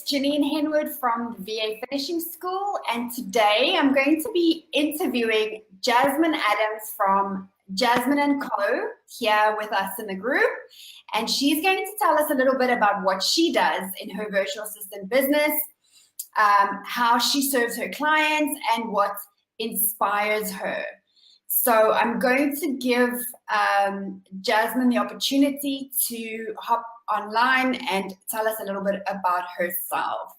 Janine Henwood from VA Finishing School, and today I'm going to be interviewing Jasmine Adams from Jasmine and Co here with us in the group, and she's going to tell us a little bit about what she does in her virtual assistant business, how she serves her clients, and what inspires her. So I'm going to give Jasmine the opportunity to hop online and tell us a little bit about herself.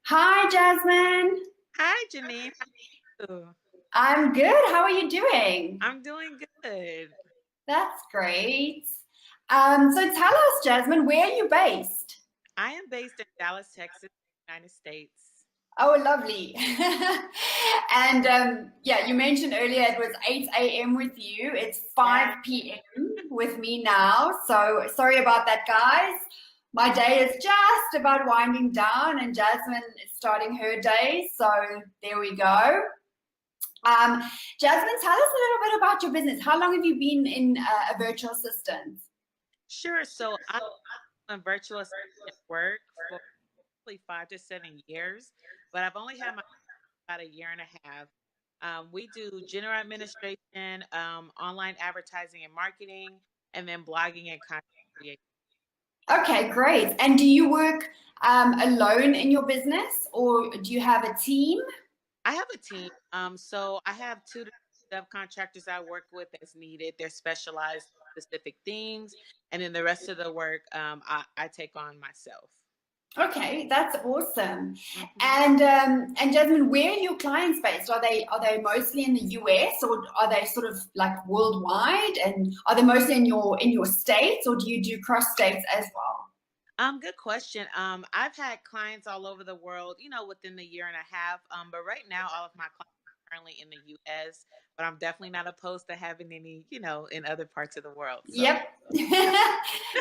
Hi, Jasmine. Hi, Janine. How are you? I'm good. How are you doing? I'm doing good. That's great. So tell us, Jasmine, where are you based? I am based in Dallas, Texas, United States. Oh, lovely. And yeah, you mentioned earlier it was 8 a.m. with you. It's 5 p.m. with me now. So sorry about that, guys. My day is just about winding down and Jasmine is starting her day. So there we go. Jasmine, tell us a little bit about your business. How long have you been in a virtual assistant? Sure. So I'm on virtual assistant work for probably 5 to 7 years, but I've only had my about a year and a half. We do general administration, online advertising and marketing, and then blogging and content creation. Okay, great. And do you work alone in your business, or do you have a team? I have a team. So I have two subcontractors I work with as needed. They're specialized in specific things, and then the rest of the work I take on myself. Okay, that's awesome. Mhm. And Jasmine, where are your clients based? Are they mostly in the US, or are they sort of like worldwide? And are they mostly in your states, or do you do cross states as well? Good question. I've had clients all over the world, within the year and a half. But right now, all of my clients are currently in the US, but I'm definitely not opposed to having any, in other parts of the world. So Yep.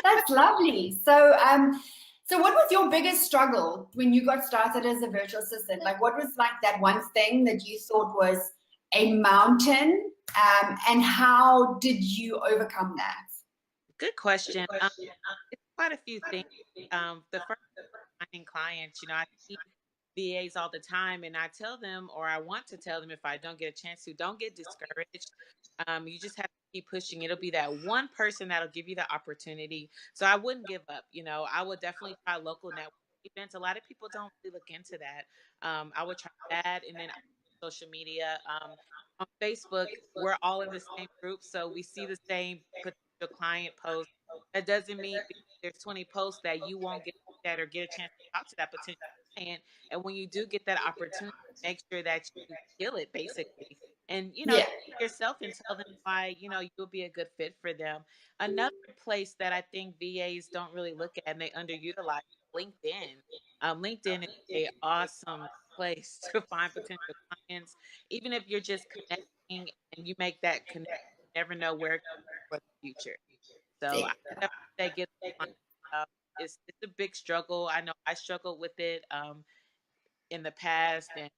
That's lovely. So what was your biggest struggle when you got started as a virtual assistant? Like, what was like that one thing that you thought was a mountain, and how did you overcome that? good question. It's quite a few things. The first finding clients, I see VAs all the time, and I tell them, or I want to tell them, if I don't get a chance to, don't get discouraged. You just have to keep pushing. It'll be that one person that'll give you the opportunity. So I wouldn't give up. I would definitely try local network events. A lot of people don't really look into that. I would try that, and then social media. On Facebook, we're all in the same group, so we see the same potential client posts. That doesn't mean because there's 20 posts that you won't get that or get a chance to talk to that potential client. And when you do get that opportunity, make sure that you kill it, basically. And Yeah. yourself and tell them why you'll be a good fit for them. Another place that I think VAs don't really look at and they underutilize, LinkedIn. LinkedIn is a awesome place to find potential clients, even if you're just connecting and you make that connection. You never know where it goes for the future. So I definitely say get the clients up. It's a big struggle. I know I struggled with it in the past, and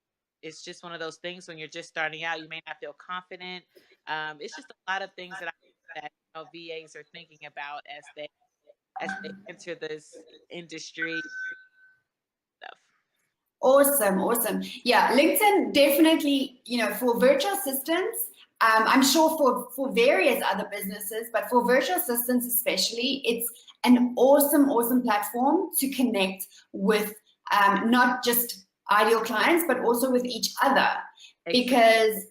it's just one of those things when you're just starting out, you may not feel confident. It's just a lot of things that VAs are thinking about as they enter this industry stuff. Awesome, awesome. Yeah, LinkedIn definitely, for virtual assistants, I'm sure for various other businesses, but for virtual assistants especially, it's an awesome, awesome platform to connect with not just ideal clients, but also with each other. Because,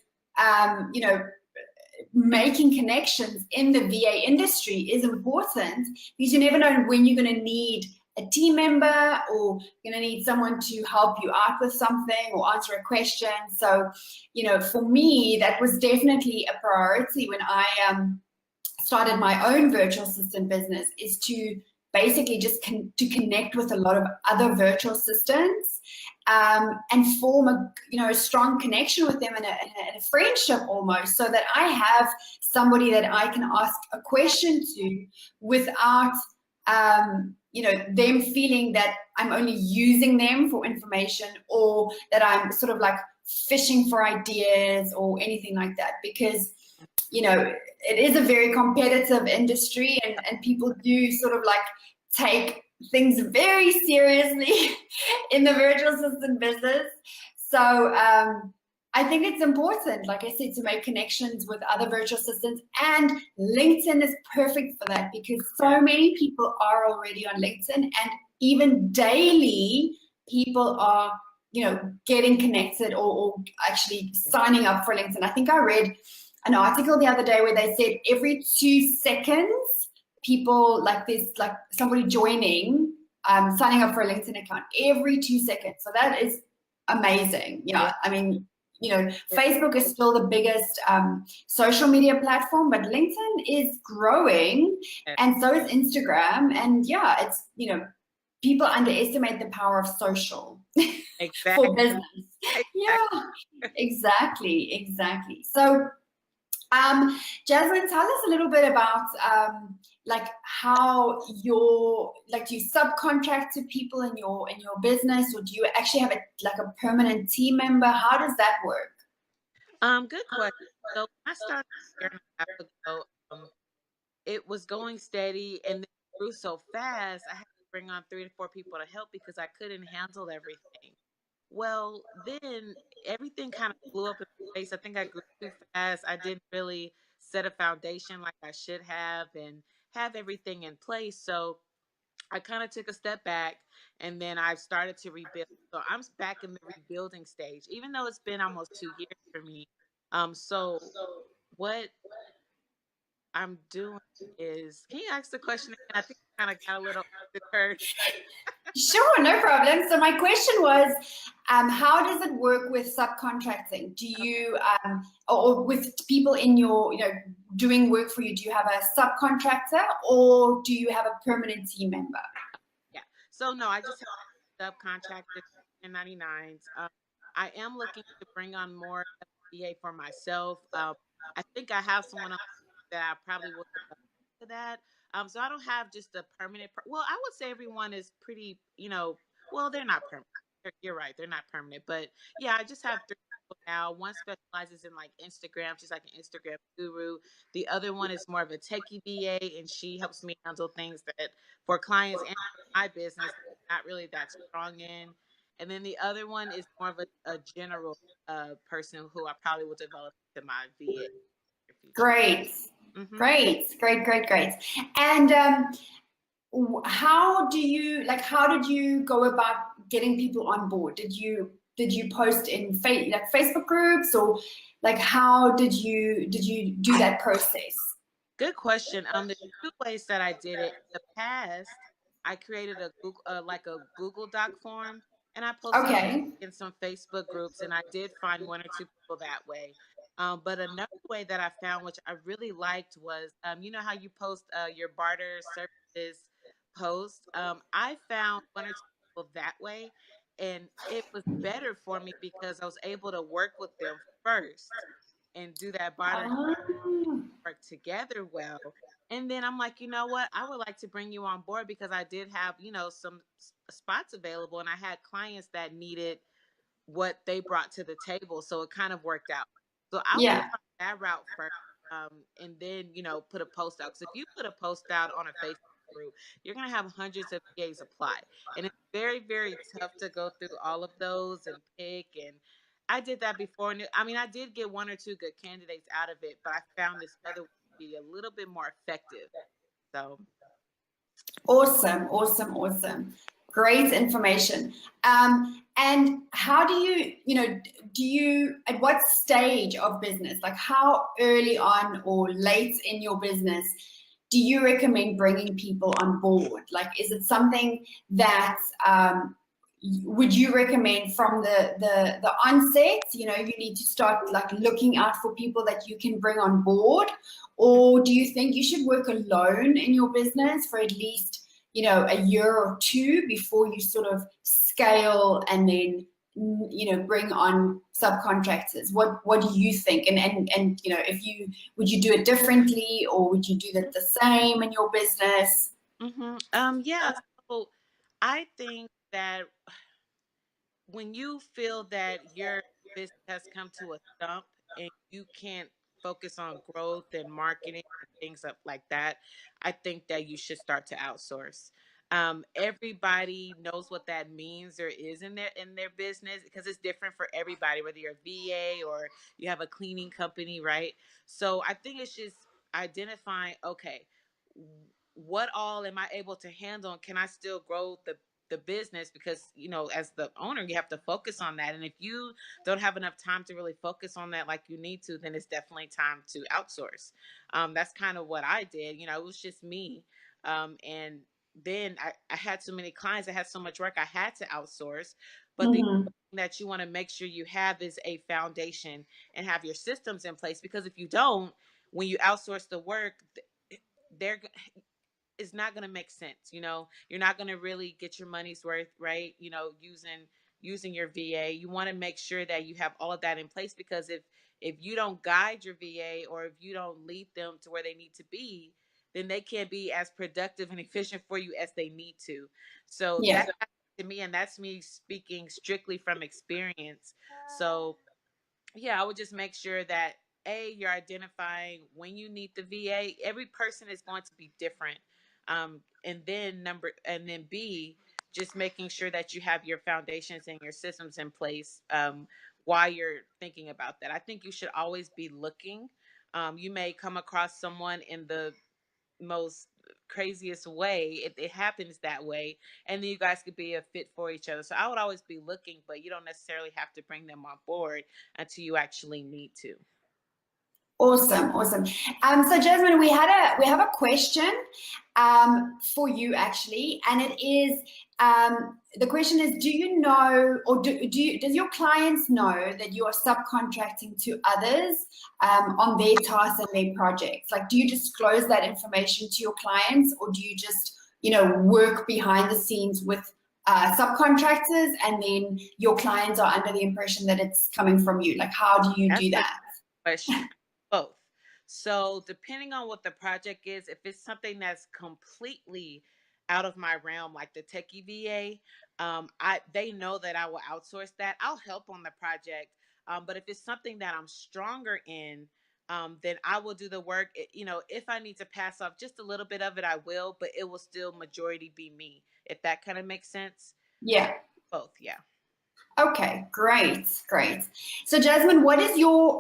making connections in the VA industry is important because you never know when you're going to need a team member or you're going to need someone to help you out with something or answer a question. So, for me, that was definitely a priority when I started my own virtual assistant business, is to basically just to connect with a lot of other virtual assistants, and form a strong connection with them and a friendship almost, so that I have somebody that I can ask a question to without them feeling that I'm only using them for information, or that I'm sort of like fishing for ideas or anything like that. Because it is a very competitive industry, and people do sort of like take things very seriously in the virtual assistant business. So I think it's important, like I said, to make connections with other virtual assistants, and LinkedIn is perfect for that because so many people are already on LinkedIn, and even daily people are, getting connected or actually signing up for LinkedIn. I think I read an article the other day where they said every 2 seconds people, like this, like somebody joining, signing up for a LinkedIn account every 2 seconds. So that is amazing. Yeah. I mean, Facebook is still the biggest social media platform, but LinkedIn is growing, and so is Instagram. And yeah, it's, people underestimate the power of social Exactly. for business. Exactly. Yeah, exactly. So Jasmine, tell us a little bit about like how do you subcontract to people in your business, or do you actually have a permanent team member? How does that work? Good question. So when I started a year and a half ago, it was going steady and then it grew so fast. I had to bring on 3 to 4 people to help because I couldn't handle everything. Well, then everything kind of blew up in my face. I think I grew too fast. I didn't really set a foundation like I should have and have everything in place. So I kind of took a step back and then I started to rebuild. So I'm back in the rebuilding stage, even though it's been almost 2 years for me. So what I'm doing is, can you ask the question again? I think I kind of got a little deterred. Sure, no problem. So my question was, how does it work with subcontracting? Do you, or with people in your, doing work for you, do you have a subcontractor or do you have a permanent team member? Yeah. So no, I just have subcontracted 1099s. I am looking to bring on more FBA for myself. I think I have someone else that I probably will develop to that. So I don't have just a permanent. Well, I would say everyone is pretty, well, they're not permanent. You're right, they're not permanent. But yeah, I just have 3 people now. One specializes in like Instagram. She's like an Instagram guru. The other one is more of a techie VA, and she helps me handle things that for clients and my business, not really that strong in. And then the other one is more of a general person who I probably will develop into my VA in the future. Great, Mm-hmm. great. And how did you go about getting people on board? Did you post in Facebook groups, or like how did you do that process? Good question. There's 2 ways that I did it. In the past, I created a Google, like a Google Doc form, and I posted Okay. in some Facebook groups, and I did find 1 or 2 people that way. But another way that I found, which I really liked, was you know how you post your barter services post. I found 1 or 2 people that way, and it was better for me because I was able to work with them first and do that bartering Ah, work together well. And then I'm like, you know what? I would like to bring you on board because I did have, some spots available and I had clients that needed what they brought to the table. So it kind of worked out. So I went yeah. on that route first, and then, put a post out. Because if you put a post out on a Facebook group, you're going to have hundreds of VAs apply. And it's very, very tough to go through all of those and pick. And I did that before. And I mean, I did get 1 or 2 good candidates out of it, but I found this other way to be a little bit more effective. So, Awesome. Great information. And how at what stage of business, like how early on or late in your business, do you recommend bringing people on board? Like, is it something that would you recommend from the onset? You need to start like looking out for people that you can bring on board, or do you think you should work alone in your business for at least a year or two before you sort of scale and then bring on subcontractors? What do you think? And if you would you do it differently, or would you do that the same in your business? yeah. So I think that when you feel that your business has come to a stump and you can't focus on growth and marketing and things up like that, I think that you should start to outsource. Everybody knows what that means or is in their business, because it's different for everybody, whether you're a VA or you have a cleaning company, right? So I think it's just identifying, okay, what all am I able to handle, and can I still grow the business? Because, you know, as the owner, you have to focus on that. And if you don't have enough time to really focus on that like you need to, then it's definitely time to outsource. That's kind of what I did. You know, it was just me. And then I had so many clients, I had so much work, I had to outsource. But the Mm-hmm. thing that you want to make sure you have is a foundation and have your systems in place. Because if you don't, when you outsource the work, they're it's not going to make sense. You know, you're not going to really get your money's worth, right? You know, using your VA. You want to make sure that you have all of that in place, because if you don't guide your VA, or if you don't lead them to where they need to be, then they can't be as productive and efficient for you as they need to. So Yeah. that's to me, and that's me speaking strictly from experience. So yeah, I would just make sure that you're identifying when you need the VA. Every person is going to be different. And then B, just making sure that you have your foundations and your systems in place, while you're thinking about that. I think you should always be looking. You may come across someone in the most craziest way, it happens that way, and then you guys could be a fit for each other. So I would always be looking, but you don't necessarily have to bring them on board until you actually need to. Awesome, awesome. So Jasmine, we have a question for you actually, and it is the question is: do you know, or does your clients know that you are subcontracting to others on their tasks and their projects? Like, do you disclose that information to your clients, or do you just, you know, work behind the scenes with subcontractors, and then your clients are under the impression that it's coming from you? Like, how do you That's do a that? question. Both. So depending on what the project is, if it's something that's completely out of my realm, like the techie VA, they know that I will outsource that. I'll help on the project. But if it's something that I'm stronger in, then I will do the work. You know, if I need to pass off just a little bit of it, I will, but it will still majority be me, if that kind of makes sense. Yeah. Both, yeah. Okay, great, great. So Jasmine, what is your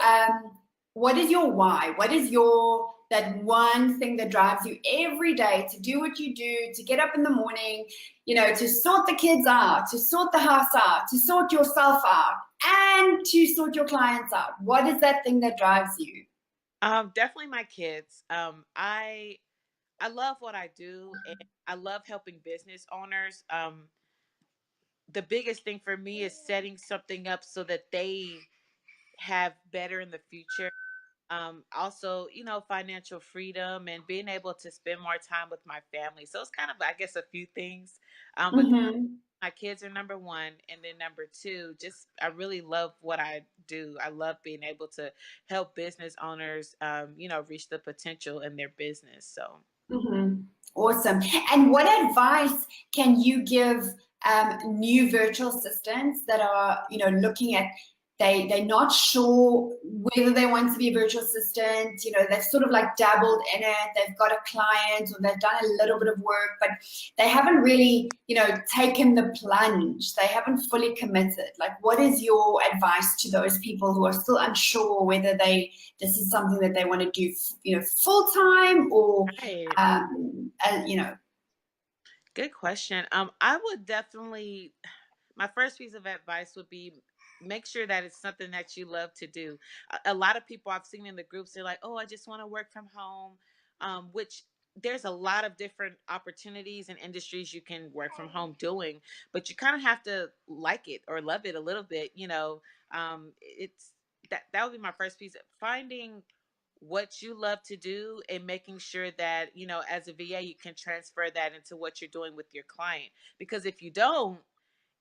why? What is your that one thing that drives you every day to do what you do, to get up in the morning, you know, to sort the kids out, to sort the house out, to sort yourself out, and to sort your clients out? What is that thing that drives you? Definitely my kids. I love what I do, and I love helping business owners. The biggest thing for me is setting something up so that they have better in the future. Also, you know, financial freedom and being able to spend more time with my family. So it's kind of, I guess, a few things. But Mm-hmm. my kids are number one, and then number two, just I really love what I do. I love being able to help business owners, you know, reach the potential in their business. So. Mm-hmm. Awesome. And what advice can you give new virtual assistants that are, you know, looking at they're not sure whether they want to be a virtual assistant, you know, they've sort of like dabbled in it, they've got a client or they've done a little bit of work, but they haven't really, you know, taken the plunge. They haven't fully committed. Like, what is your advice to those people who are still unsure whether this is something that they want to do, you know, full time, or Right. you know? Good question. I would definitely, my first piece of advice would be make sure that it's something that you love to do. A lot of people I've seen in the groups, they're like, oh, I just want to work from home, which there's a lot of different opportunities and industries you can work from home doing, but you kind of have to like it or love it a little bit. You know, it's that would be my first piece. Finding what you love to do and making sure that, you know, as a VA, you can transfer that into what you're doing with your client. Because if you don't,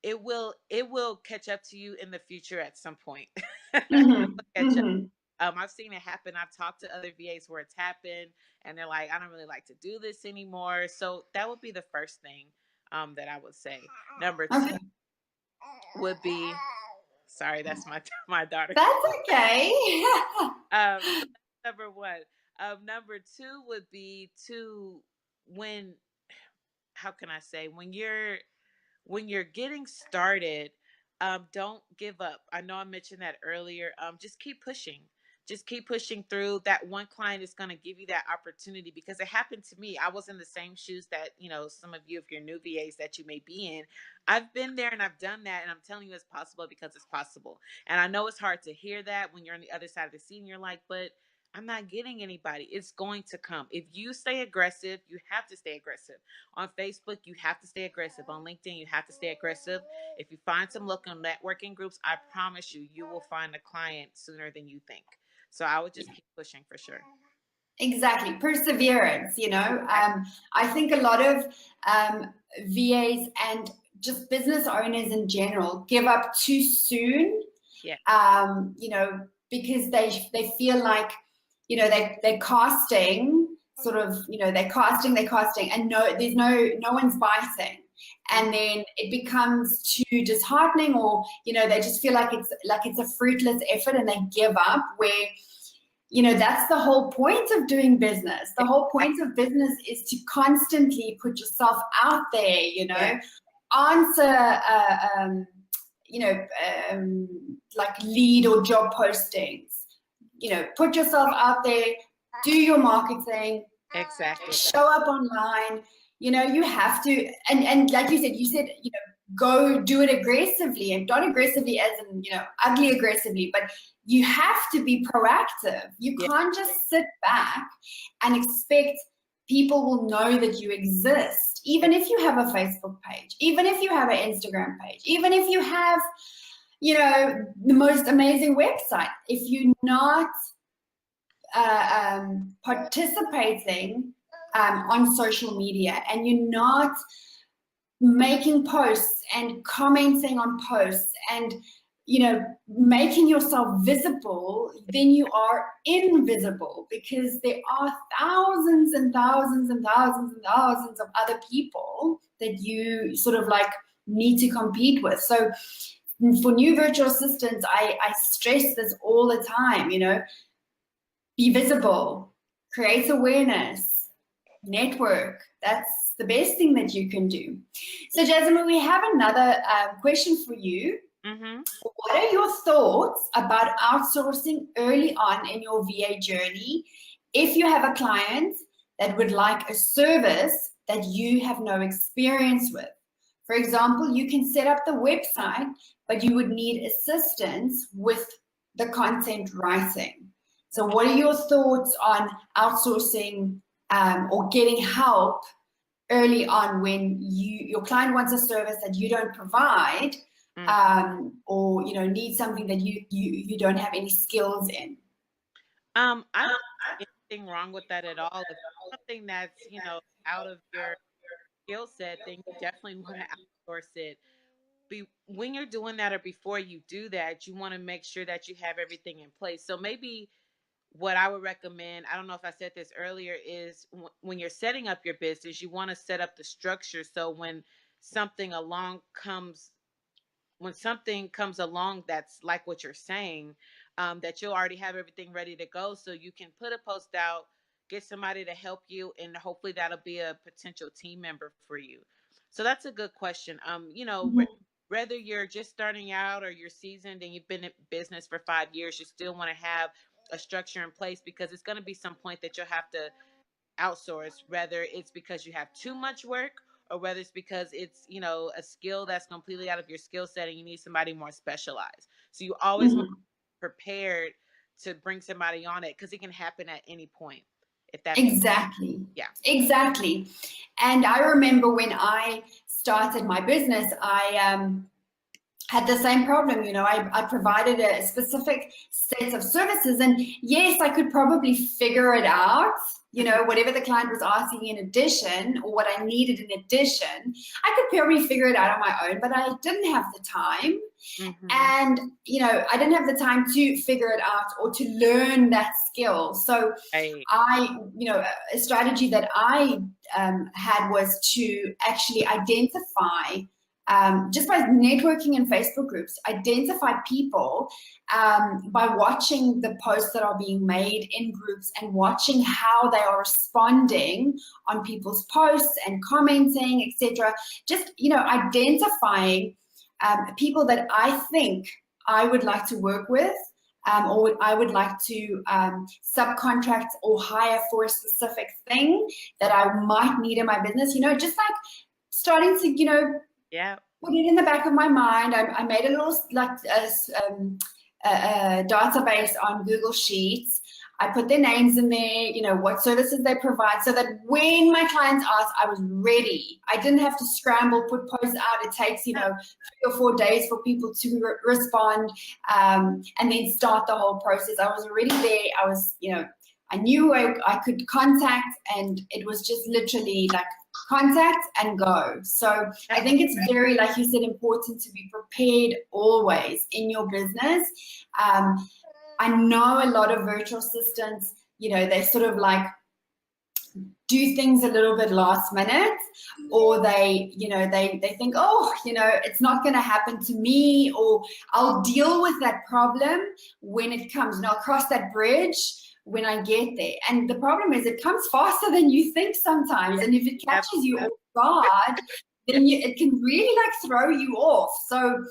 it will catch up to you in the future at some point. Mm-hmm. Catch up. Mm-hmm. I've seen it happen. I've talked to other VAs where it's happened, and they're like, I don't really like to do this anymore. So that would be the first thing that I would say. Number two Okay. would be, sorry, that's my my daughter. That's okay. So that's number one. Number two would be to when how can I say, when you're getting started, don't give up. I know I mentioned that earlier. Just keep pushing. Just keep pushing through. That one client is going to give you that opportunity, because it happened to me. I was in the same shoes that, some of you, if you're new VAs, that you may be in. I've been there and I've done that. And I'm telling you it's possible, because it's possible. And I know it's hard to hear that when you're on the other side of the seat and you're like, but I'm not getting anybody. It's going to come. If you stay aggressive, you have to stay aggressive. On Facebook, you have to stay aggressive. On LinkedIn, you have to stay aggressive. If you find some local networking groups, I promise you, you will find a client sooner than you think. So I would just keep pushing for sure. Exactly. Perseverance, I think a lot of VAs and just business owners in general give up too soon. Yeah. Because they feel like, they're casting sort of, they're casting, and there's no one's biting. And then it becomes too disheartening, or, they just feel like it's a fruitless effort and they give up, where, that's the whole point of doing business. The whole point of business is to constantly put yourself out there, answer, like lead or job postings, put yourself out there, do your marketing, Exactly. show up online. You have to, and like you said, go do it aggressively, and not aggressively as in, ugly aggressively, but you have to be proactive. You can't just sit back and expect people will know that you exist. Even if you have a Facebook page, even if you have an Instagram page, even if you have, the most amazing website, if you're not participating on social media, and you're not making posts and commenting on posts and making yourself visible, then you are invisible, because there are thousands and thousands and thousands and thousands of other people that you sort of like need to compete with. So for new virtual assistants, I stress this all the time, be visible, create awareness, network. That's the best thing that you can do. So Jasmine, we have another question for you. Mm-hmm. What are your thoughts about outsourcing early on in your VA journey if you have a client that would like a service that you have no experience with? For example, you can set up the website, but you would need assistance with the content writing. So what are your thoughts on outsourcing or getting help early on when your client wants a service that you don't provide, or need something that you don't have any skills in? I don't see anything wrong with that at all. If it's something that's out of your skill set, then you definitely want to outsource it. When you're doing that, or before you do that, you want to make sure that you have everything in place. So maybe what I would recommend, I don't know if I said this earlier, is when you're setting up your business, you want to set up the structure. So when something comes along that's like what you're saying, that you'll already have everything ready to go, so you can put a post out, get somebody to help you, and hopefully that'll be a potential team member for you. So that's a good question. Whether you're just starting out or you're seasoned and you've been in business for 5 years, you still want to have a structure in place, because it's going to be some point that you'll have to outsource, whether it's because you have too much work, or whether it's because it's a skill that's completely out of your skill set and you need somebody more specialized. So you always want to be prepared to bring somebody on it, because it can happen at any point. If that Exactly. Yeah. Exactly. And I remember when I started my business, I had the same problem. I provided a specific set of services, and yes, I could probably figure it out, whatever the client was asking in addition, or what I needed in addition, I could probably figure it out on my own, but I didn't have the time. And, I didn't have the time to figure it out or to learn that skill. So a strategy that I had was to actually identify just by networking in Facebook groups, identify people by watching the posts that are being made in groups and watching how they are responding on people's posts and commenting, etc. Just, identifying people that I think I would like to work with, or I would like to subcontract or hire for a specific thing that I might need in my business, just like starting to, yeah, put it in the back of my mind. I made a little a database on Google Sheets. I put their names in there, what services they provide, so that when my clients asked, I was ready. I didn't have to scramble, put posts out. It takes, 3 or 4 days for people to respond, and then start the whole process. I was already there. I was, I knew I could contact, and it was just literally like contact and go. So I think it's very, like you said, important to be prepared always in your business. I know a lot of virtual assistants, they sort of like do things a little bit last minute, or they think, oh, it's not going to happen to me, or I'll deal with that problem when it comes, and I'll cross that bridge when I get there. And the problem is it comes faster than you think sometimes. And if it catches you off guard, then it can really like throw you off. So,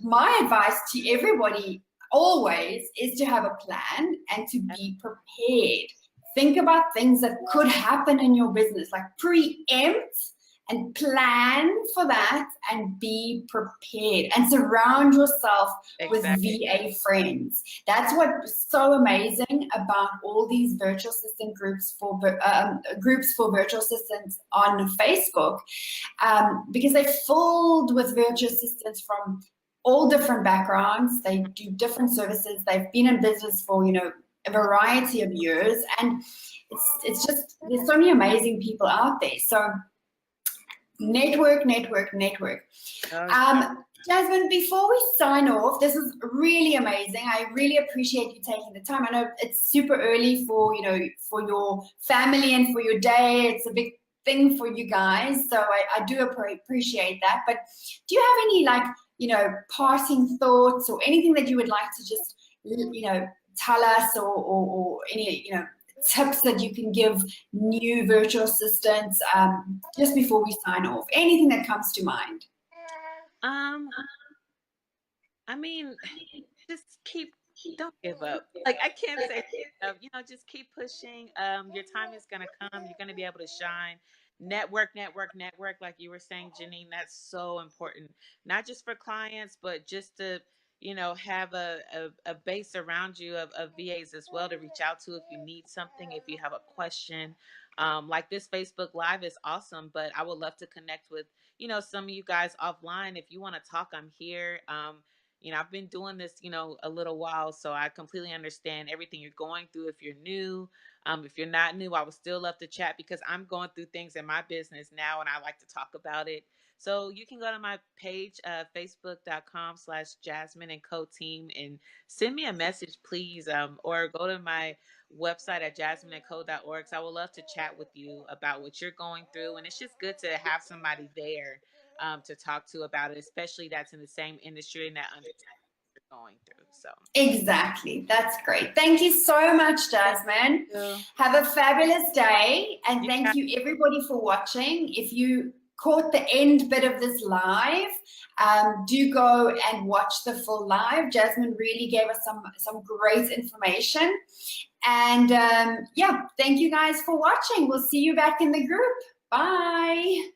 my advice to everybody always is to have a plan and to be prepared. Think about things that could happen in your business, like preempt and plan for that, and be prepared, and surround yourself with VA friends. That's what's so amazing about all these virtual assistant groups for virtual assistants on Facebook, because they're filled with virtual assistants from all different backgrounds. They do different services. They've been in business for, a variety of years, and it's just, there's so many amazing people out there. So network. Jasmine, before we sign off, this is really amazing. I really appreciate you taking the time. I know it's super early for, for your family and for your day. It's a big thing for you guys, so I do appreciate that. But do you have any parting thoughts or anything that you would like to just tell us, or any tips that you can give new virtual assistants just before we sign off? Anything that comes to mind? I mean, just don't give up. Like, I can't say enough. Just keep pushing. Your time is gonna come. You're gonna be able to shine. Network, like you were saying, Janine. That's so important, not just for clients, but just to have a base around you of VAs as well to reach out to if you need something, if you have a question. Like this Facebook Live is awesome, but I would love to connect with some of you guys offline. If you want to talk, I'm here. I've been doing this, a little while, so I completely understand everything you're going through. If you're new, if you're not new, I would still love to chat, because I'm going through things in my business now, and I like to talk about it. So you can go to my page, facebook.com/Jasmine and Co team, and send me a message, please, or go to my website at jasmineandco.org. So I would love to chat with you about what you're going through, and it's just good to have somebody there to talk to about it, especially that's in the same industry and that understands what you're going through. So exactly, that's great. Thank you so much, Jasmine. Have a fabulous day, and thank you everybody for watching. If you caught the end bit of this live, do go and watch the full live. Jasmine really gave us some great information. And thank you guys for watching. We'll see you back in the group. Bye.